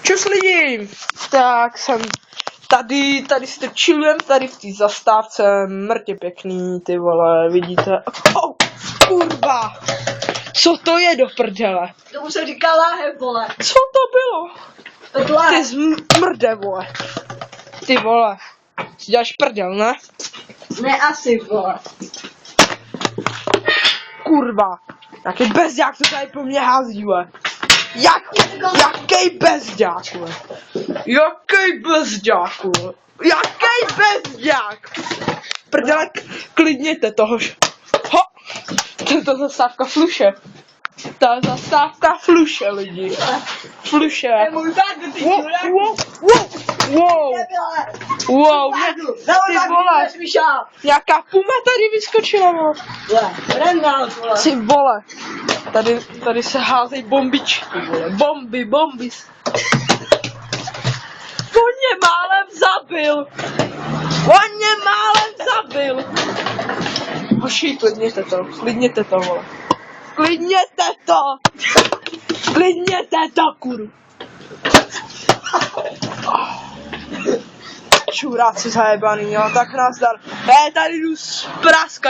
Čus lidi, tak jsem tady strčilujeme tady v té zastávce, mrtě pěkný, ty vole, vidíte, kurva, co to je do prdele? To už jsem říkal láhev, vole. Co to bylo? Ty zmrde, vole, ty vole, si děláš prdel, ne? Ne, asi, vole. Kurva, jaký bezďák to tady po mně hází, vole. Jaký bezďák, vole. Jaký bezďák, vole. Jaký bezďák. Prdele, klidněte toho. Ho, to je zastávka Fluše. To je zastávka Fluše, lidi. Fluše. Můj bagl, ty Wow, ty vole. Nějaká puma tady vyskočila, vole. Ty vole. Tady se házej bombičky, vole. Bomby. On mě málem zabil. Hoši, klidněte to, vole. Klidněte to, kurva. Čuráci zajebaný, jo, tak nazdar. Tady jdu z praska.